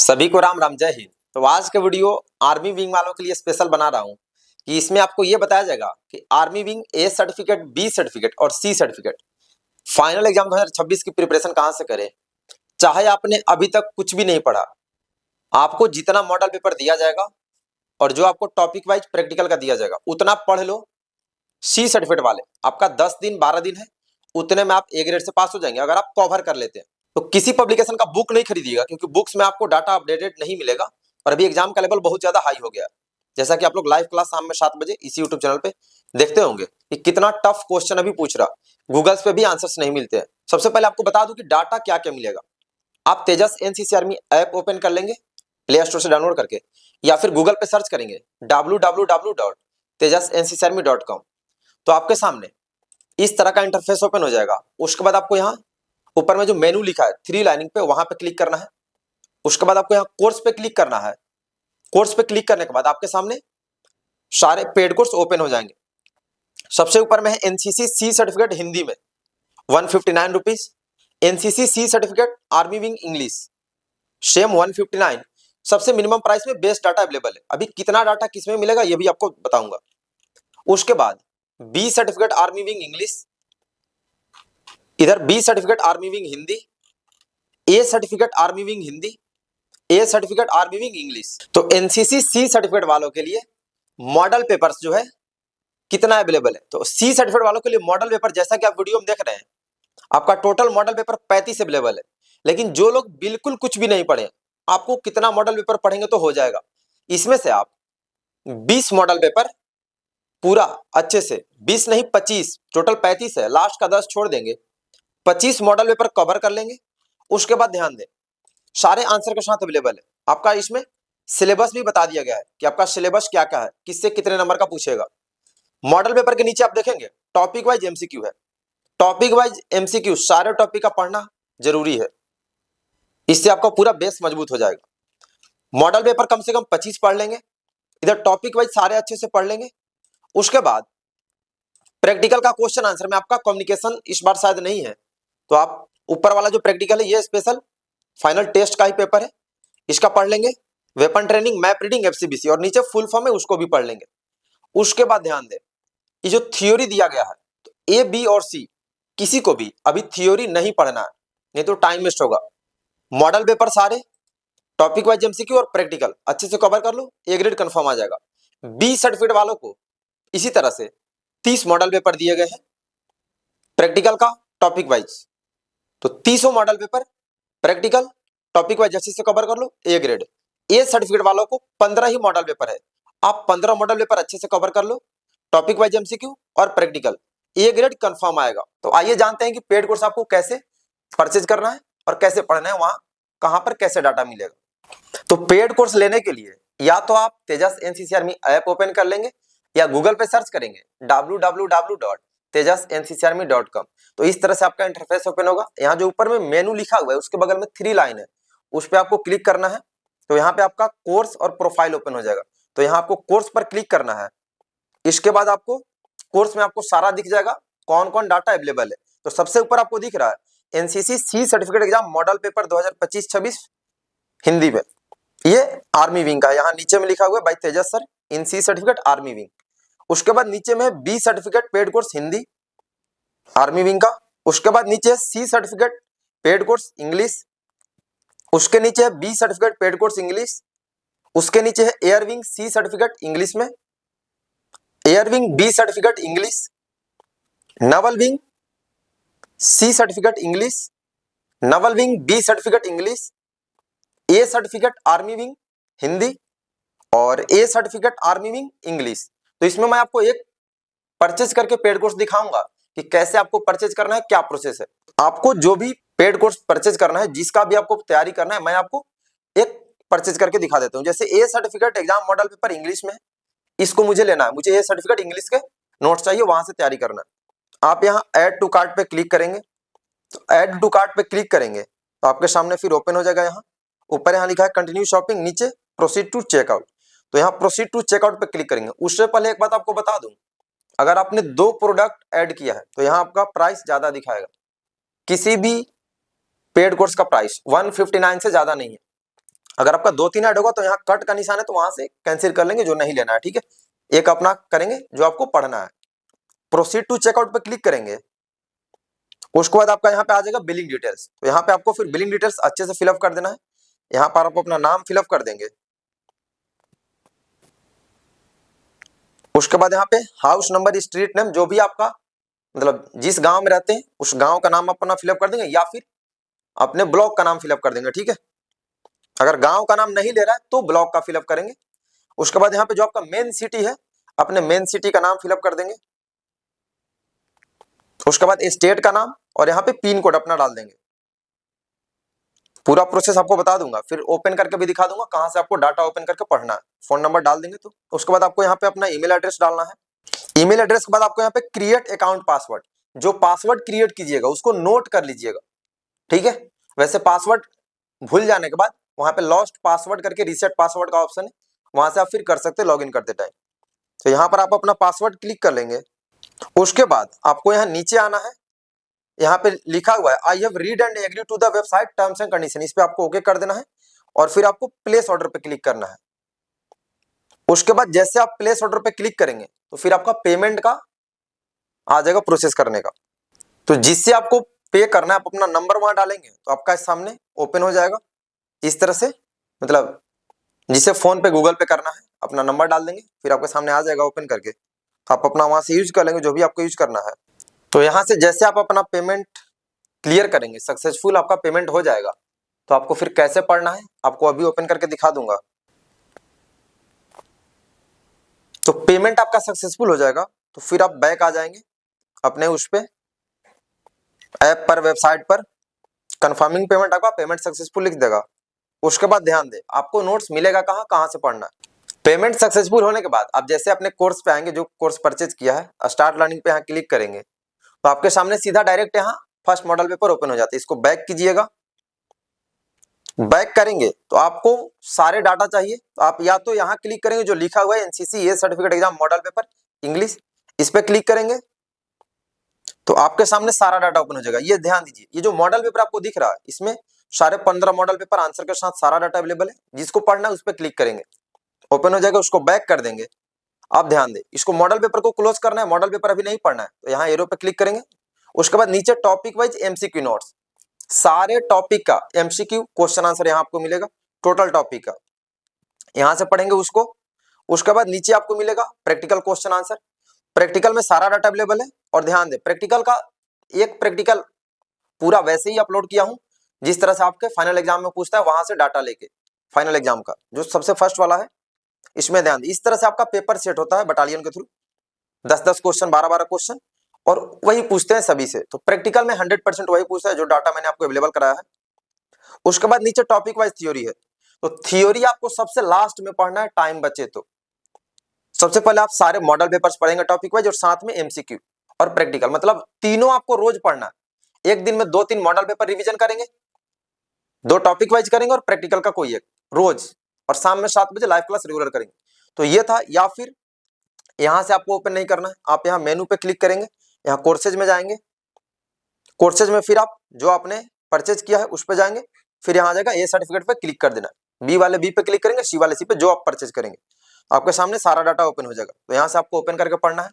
सभी को राम राम, जय हिंद। तो आज का वीडियो आर्मी विंग वालों के लिए स्पेशल बना रहा हूं कि इसमें आपको यह बताया जाएगा कि army wing A certificate, B certificate और सी सर्टिफिकेट फाइनल एग्जाम 2026 की प्रिपरेशन कहां से करें। चाहे आपने अभी तक कुछ भी नहीं पढ़ा, आपको जितना मॉडल पेपर दिया जाएगा और जो आपको टॉपिक वाइज प्रैक्टिकल का दिया जाएगा उतना पढ़ लो। सी सर्टिफिकेट वाले आपका 10 दिन 12 दिन है, उतने में आप ए ग्रेड से पास हो जाएंगे अगर आप कवर कर लेते हैं। तो किसी पब्लिकेशन का बुक नहीं खरीदिएगा क्योंकि बुक्स में आपको डाटा अपडेटेड नहीं मिलेगा और अभी एग्जाम का लेवल बहुत ज्यादा हाई हो गया है। जैसा कि आप लोग लाइव क्लास शाम में 7 बजे इसी यूट्यूब चैनल पे देखते होंगे कि कितना टफ क्वेश्चन अभी पूछ रहा, गूगल्स पे भी आंसर्स नहीं मिलते हैं। सबसे पहले आपको बता दूं कि डाटा क्या क्या मिलेगा। आप तेजस एनसीसी आर्मी ऐप ओपन कर लेंगे प्ले स्टोर से डाउनलोड करके, या फिर गूगल पे सर्च करेंगे www.tejasenccarmy.com। तो आपके सामने इस तरह का इंटरफेस ओपन हो जाएगा। उसके बाद आपको यहाँ ऊपर में जो मेनू लिखा है 3 लाइनिंग पे, वहां पे क्लिक करना है। उसके बाद आपको यहाँ कोर्स पे क्लिक करना है। कोर्स पे क्लिक करने के बाद आपके सामने सारे पेड कोर्स ओपन हो जाएंगे। सबसे ऊपर में है एनसीसी सी सर्टिफिकेट हिंदी में 159 rupees, NCC C certificate army wing English same 159। सबसे मिनिमम प्राइस में बेस्ट डाटा अवेलेबल है। अभी कितना डाटा किसमें मिलेगा ये भी आपको बताऊंगा। उसके बाद B certificate army wing English, इधर B certificate army wing Hindi, A certificate army wing Hindi, A certificate army wing English. तो एनसीसी सी सर्टिफिकेट वालों के लिए मॉडल पेपर्स जो है कितना अवेलेबल है, तो सी सर्टिफिकेट वालों के लिए मॉडल पेपर जैसा कि आप वीडियो में देख रहे हैं, आपका टोटल मॉडल पेपर 35 अवेलेबल है। लेकिन जो लोग बिल्कुल कुछ भी नहीं पढ़े, आपको कितना मॉडल पेपर पढ़ेंगे तो हो जाएगा। इसमें से आप 20 मॉडल पेपर पूरा अच्छे से, 20 नहीं 25, टोटल 35 है, लास्ट का 10 छोड़ देंगे, 25 मॉडल पेपर कवर कर लेंगे। उसके बाद ध्यान दें, सारे आंसर के साथ अवेलेबल है। आपका इसमें सिलेबस भी बता दिया गया है कि आपका सिलेबस क्या क्या है, किससे कितने नंबर का पूछेगा। मॉडल पेपर के नीचे आप देखेंगे टॉपिक वाइज एमसीक्यू है। टॉपिक वाइज एमसीक्यू सारे टॉपिक का पढ़ना जरूरी है, इससे आपका पूरा बेस मजबूत हो जाएगा। मॉडल पेपर कम से कम 25 पढ़ लेंगे, इधर टॉपिक वाइज सारे अच्छे से पढ़ लेंगे। उसके बाद प्रैक्टिकल का क्वेश्चन आंसर में आपका कम्युनिकेशन इस बार शायद नहीं है, तो आप ऊपर वाला जो प्रैक्टिकल है ये स्पेशल फाइनल टेस्ट का ही पेपर है, इसका पढ़ लेंगे। वेपन ट्रेनिंग, मैप रीडिंग, एफसीबीसी और नीचे फुल फॉर्म है उसको भी पढ़ लेंगे। उसके बाद ध्यान दें, ये जो थ्योरी दिया गया है, तो ए बी और सी किसी को भी अभी थ्योरी नहीं पढ़ना है, नहीं तो टाइम वेस्ट होगा। मॉडल पेपर सारे टॉपिक वाइज एमसीक्यू और प्रैक्टिकल अच्छे से कवर कर लो, ए ग्रेड कंफर्म आ जाएगा। बी सर्टिफिकेट वालों को इसी तरह से 30 मॉडल पेपर दिए गए हैं प्रैक्टिकल का टॉपिक वाइज, तो 30 model paper practical topic wise अच्छे से कवर कर लो, ए ग्रेड। ए सर्टिफिकेट वालों को 15 ही मॉडल पेपर है, आप 15 मॉडल पेपर अच्छे से कवर कर लो, टॉपिक वाइज एमसीक्यू और प्रैक्टिकल, ए ग्रेड कंफर्म आएगा। तो आइए जानते हैं कि पेड कोर्स आपको कैसे परचेज करना है और कैसे पढ़ना है, वहां कहां पर कैसे डाटा मिलेगा। तो पेड कोर्स लेने के लिए या तो आप तेजस एनसीसी आर्मी ऐप ओपन कर लेंगे या गूगल पे सर्च करेंगे www.tejasenccarmy.com। तो इस तरह से आपका इंटरफेस ओपन होगा। यहाँ जो ऊपर में मेनू लिखा हुआ है उसके बगल में 3 लाइन है, उस पर आपको क्लिक करना है। तो यहाँ पे आपका कोर्स और प्रोफाइल ओपन हो जाएगा, तो यहाँ आपको कोर्स पर क्लिक करना है। इसके बाद आपको कोर्स में आपको सारा दिख जाएगा कौन कौन डाटा अवेलेबल है। तो सबसे ऊपर आपको दिख रहा है NCC C certificate exam model paper 2025-26 Hindi में, ये आर्मी विंग का। यहाँ नीचे में लिखा हुआ है by Tejas sir in C certificate army wing. उसके बाद नीचे में B certificate paid course Hindi army wing का। उसके बाद नीचे C certificate paid course English. उसके नीचे है B certificate paid course English. उसके नीचे है air wing C certificate English में, air wing B certificate English, naval wing C certificate English, naval wing B certificate English, A certificate army wing Hindi और ए certificate army wing English. तो इसमें मैं आपको एक परचेज करके पेड कोर्स दिखाऊंगा कि कैसे आपको परचेज करना है, क्या प्रोसेस है। आपको जो भी पेड कोर्स परचेज करना है, जिसका भी आपको तैयारी करना है, मैं आपको एक परचेज करके दिखा देता हूं। जैसे A certificate exam model paper English में, इसको मुझे लेना है, मुझे ए सर्टिफिकेट इंग्लिश के नोट्स चाहिए, वहां से तैयारी करना है। आप यहाँ ऐड टू कार्ट पे क्लिक करेंगे, तो ऐड टू कार्ट पे क्लिक करेंगे तो आपके सामने फिर ओपन हो जाएगा। यहाँ ऊपर यहाँ लिखा है कंटिन्यू शॉपिंग, नीचे प्रोसीड टू चेकआउट। तो यहाँ प्रोसीड टू चेकआउट पे क्लिक करेंगे। उससे पहले एक बात आपको बता दूं, अगर आपने 2 प्रोडक्ट ऐड किया है तो यहाँ आपका प्राइस ज्यादा दिखाएगा। किसी भी पेड कोर्स का प्राइस 159 से ज्यादा नहीं है। अगर आपका 2-3 ऐड होगा तो यहाँ कट का निशान है, तो वहां से कैंसिल कर लेंगे जो नहीं लेना है, ठीक है। एक अपना करेंगे जो आपको पढ़ना है। प्रोसीड टू चेकआउट पे क्लिक करेंगे, उसके बाद आपका यहाँ पे आ जाएगा बिलिंग डिटेल्स। तो यहाँ पे आपको फिर बिलिंग डिटेल्स अच्छे से फिलअप कर देना है। यहाँ पर आप अपना नाम फिलअप कर देंगे। उसके बाद यहाँ पे हाउस नंबर, स्ट्रीट नेम, जो भी आपका मतलब जिस गांव में रहते हैं उस गांव का नाम अपना फिलअप कर देंगे, या फिर अपने ब्लॉक का नाम फिलअप कर देंगे, ठीक है। अगर गांव का नाम नहीं ले रहा है तो ब्लॉक का फिलअप करेंगे। उसके बाद यहाँ पे जो आपका मेन सिटी है, अपने मेन सिटी का नाम फिलअप कर देंगे। उसके बाद स्टेट का नाम और यहाँ पे पिन कोड अपना डाल देंगे। पूरा प्रोसेस आपको बता दूंगा, फिर ओपन करके भी दिखा दूंगा कहां से आपको डाटा ओपन करके पढ़ना है। फोन नंबर डाल देंगे। तो उसके बाद आपको यहाँ पे अपना ईमेल एड्रेस डालना है। ईमेल एड्रेस के बाद आपको यहाँ पे क्रिएट अकाउंट पासवर्ड, जो पासवर्ड क्रिएट कीजिएगा उसको नोट कर लीजिएगा, ठीक है। वैसे पासवर्ड भूल जाने के बाद वहां पे लॉस्ट पासवर्ड करके रीसेट पासवर्ड का ऑप्शन है, वहां से आप फिर कर सकते हैं लॉग इन करते टाइम। तो यहाँ पर आप अपना पासवर्ड क्लिक कर लेंगे। उसके बाद आपको यहाँ नीचे आना है, यहाँ पे लिखा हुआ है I have read and agree to the website terms and condition, इस पे आपको ओके कर देना है और फिर आपको प्लेस ऑर्डर पे क्लिक करना है। उसके बाद जैसे आप प्लेस ऑर्डर पे क्लिक करेंगे तो फिर आपका पेमेंट का आ जाएगा प्रोसेस करने का। तो जिससे आपको पे करना है आप अपना नंबर वहां डालेंगे तो आपका सामने ओपन हो जाएगा इस तरह से, मतलब जिसे फोन पे गूगल पे करना है अपना नंबर डाल देंगे, फिर आपके सामने आ जाएगा ओपन करके, आप अपना वहां से यूज कर लेंगे जो भी आपको यूज करना है। तो यहाँ से जैसे आप अपना पेमेंट क्लियर करेंगे, सक्सेसफुल आपका पेमेंट हो जाएगा। तो आपको फिर कैसे पढ़ना है आपको अभी ओपन करके दिखा दूंगा। तो पेमेंट आपका सक्सेसफुल हो जाएगा तो फिर आप बैक आ जाएंगे अपने उस पे ऐप पर, वेबसाइट पर, कंफर्मिंग पेमेंट आपका पेमेंट सक्सेसफुल लिख देगा। उसके बाद ध्यान दे आपको नोट्स मिलेगा कहाँ से पढ़ना है। पेमेंट सक्सेसफुल होने के बाद आप जैसे अपने कोर्स पे आएंगे, जो कोर्स परचेज किया है, स्टार्ट लर्निंग पे यहाँ क्लिक करेंगे तो आपके सामने सीधा डायरेक्ट यहाँ फर्स्ट मॉडल पेपर ओपन हो जाता है। इसको बैक कीजिएगा। बैक करेंगे तो आपको सारे डाटा चाहिए, तो आप या तो यहाँ क्लिक करेंगे जो लिखा हुआ है एनसीसी ए certificate exam model paper English, इस पे क्लिक करेंगे तो आपके सामने सारा डाटा ओपन हो जाएगा। ये ध्यान दीजिए, ये जो मॉडल पेपर आपको दिख रहा है इसमें सारे 15 मॉडल पेपर आंसर के साथ सारा डाटा अवेलेबल है। जिसको पढ़ना है उस पर क्लिक करेंगे, ओपन हो जाएगा। उसको बैक कर देंगे। आप ध्यान दें, इसको मॉडल पेपर को क्लोज करना है, मॉडल पेपर अभी नहीं पढ़ना है, तो यहाँ एरो पे क्लिक करेंगे। उसके बाद नीचे टॉपिक वाइज एमसीक्यू नोट्स, सारे टॉपिक का एमसीक्यू क्वेश्चन आंसर यहाँ आपको मिलेगा, टोटल टॉपिक का, यहाँ से पढ़ेंगे उसको। उसके बाद नीचे आपको मिलेगा प्रैक्टिकल क्वेश्चन आंसर, प्रैक्टिकल में सारा डाटा अवेलेबल है। और ध्यान दें प्रैक्टिकल का एक प्रैक्टिकल पूरा वैसे ही अपलोड किया हूं जिस तरह से आपके फाइनल एग्जाम में पूछता है, वहां से डाटा लेके फाइनल एग्जाम का जो सबसे फर्स्ट वाला है इसमें ध्यान दें। इस तरह से आपका पेपर सेट होता है बटालियन के थ्रू, 10-10 क्वेश्चन, 12-12 क्वेश्चन, और वही पूछते हैं सभी से। तो प्रैक्टिकल में 100% वही पूछता है जो डाटा मैंने आपको अवेलेबल कराया है। उसके बाद नीचे टॉपिक वाइज थ्योरी है, तो थ्योरी आपको सबसे लास्ट में पढ़ना है, टाइम बचे तो। सबसे पहले आप सारे मॉडल पेपर्स पढ़ेंगे टॉपिक वाइज और साथ में एमसीक्यू और प्रैक्टिकल, मतलब तीनों आपको रोज पढ़ना है। एक दिन में 2-3 मॉडल पेपर रिवीजन करेंगे, 2 टॉपिक वाइज करेंगे और प्रैक्टिकल का कोई एक रोज, और शाम में 7 बजे लाइव क्लास रेगुलर करेंगे। तो ये था। या फिर यहां से आपको ओपन नहीं करना है, आप यहाँ मेनू पे क्लिक करेंगे, यहाँ कोर्सेज में जाएंगे। कोर्सेज में फिर आप जो आपने परचेज किया है उस पर जाएंगे, फिर यहाँ आ जाएगा ए सर्टिफिकेट पे क्लिक कर देना, बी वाले बी पे क्लिक करेंगे, सी वाले सी पे, जो आप परचेज करेंगे आपके सामने सारा डाटा ओपन हो जाएगा। तो यहाँ से आपको ओपन करके पढ़ना है।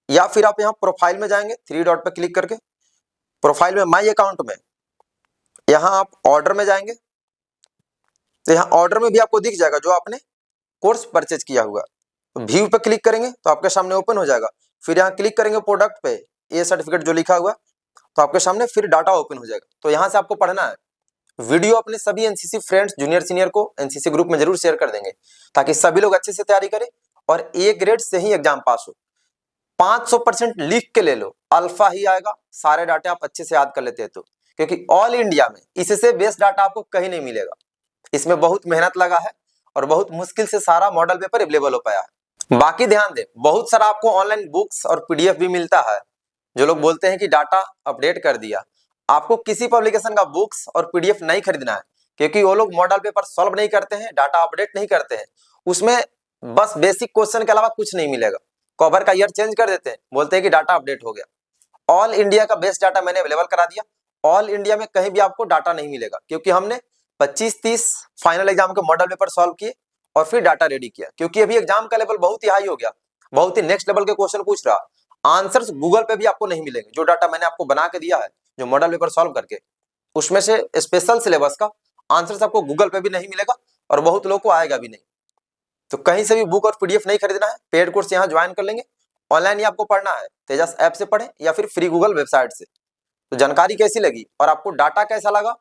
या फिर आप यहाँ प्रोफाइल में जाएंगे, 3 डॉट पे क्लिक करके प्रोफाइल में माई अकाउंट में यहाँ आप ऑर्डर में जाएंगे, तो यहाँ ऑर्डर में भी आपको दिख जाएगा जो आपने कोर्स परचेज किया हुआ। तो व्यू पे क्लिक करेंगे तो आपके सामने ओपन हो जाएगा। फिर यहाँ क्लिक करेंगे प्रोडक्ट पे, ए सर्टिफिकेट जो लिखा हुआ, तो आपके सामने फिर डाटा ओपन हो जाएगा। तो यहाँ से आपको पढ़ना है। वीडियो अपने सभी एनसीसी फ्रेंड्स, जूनियर सीनियर को एनसीसी ग्रुप में जरूर शेयर कर देंगे ताकि सभी लोग अच्छे से तैयारी करें और ए ग्रेड से ही एग्जाम पास हो। 500% लिख के ले लो, अल्फा ही आएगा, सारे डाटा आप अच्छे से याद कर लेते हैं तो, क्योंकि ऑल इंडिया में इससे बेस्ट डाटा आपको कहीं नहीं मिलेगा। इसमें बहुत मेहनत लगा है और बहुत मुश्किल से सारा मॉडल पेपर अवेलेबल हो पाया है। बाकी ध्यान दे, बहुत सारा आपको ऑनलाइन बुक्स और पीडीएफ भी मिलता है। जो लोग बोलते हैं कि डाटा अपडेट कर दिया, आपको किसी पब्लिकेशन का बुक्स और पीडीएफ नहीं खरीदना है, क्योंकि वो लोग मॉडल पेपर सॉल्व नहीं करते हैं, डाटा अपडेट नहीं करते हैं। उसमें बस बेसिक क्वेश्चन के अलावा कुछ नहीं मिलेगा। कवर का ईयर चेंज कर देते हैं, बोलते हैं कि डाटा अपडेट हो गया। ऑल इंडिया का बेस्ट डाटा मैंने अवेलेबल करा दिया। ऑल इंडिया में कहीं भी आपको डाटा नहीं मिलेगा, क्योंकि हमने 25-30 फाइनल एग्जाम के मॉडल पेपर सॉल्व किए और फिर डाटा रेडी किया, क्योंकि अभी एग्जाम का लेवल बहुत ही हाई हो गया, बहुत ही नेक्स्ट लेवल के क्वेश्चन पूछ रहा। आंसर्स गूगल पे भी आपको नहीं मिलेंगे। जो डाटा मैंने आपको बना के दिया है, जो मॉडल पेपर सॉल्व करके, उसमें से स्पेशल सिलेबस का आंसर्स आपको गूगल पे भी नहीं मिलेगा और बहुत लोगों को आएगा भी नहीं। तो कहीं से भी बुक और पीडीएफ नहीं खरीदना है, पेड कोर्स यहाँ ज्वाइन कर लेंगे, ऑनलाइन ही आपको पढ़ना है, तेजस ऐप से पढ़ें या फिर फ्री गूगल वेबसाइट से। तो जानकारी कैसी लगी और आपको डाटा कैसा लगा,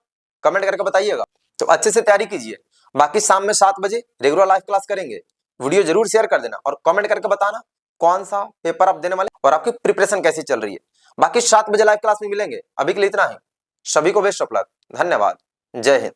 कमेंट करके बताइएगा। तो अच्छे से तैयारी कीजिए। बाकी शाम में 7 बजे रेगुलर लाइव क्लास करेंगे। वीडियो जरूर शेयर कर देना और कमेंट करके बताना कौन सा पेपर आप देने वाले और आपकी प्रिपरेशन कैसी चल रही है। बाकी 7 बजे लाइव क्लास में मिलेंगे। अभी के लिए इतना ही। सभी को बेस्ट ऑफ लक। धन्यवाद। जय हिंद।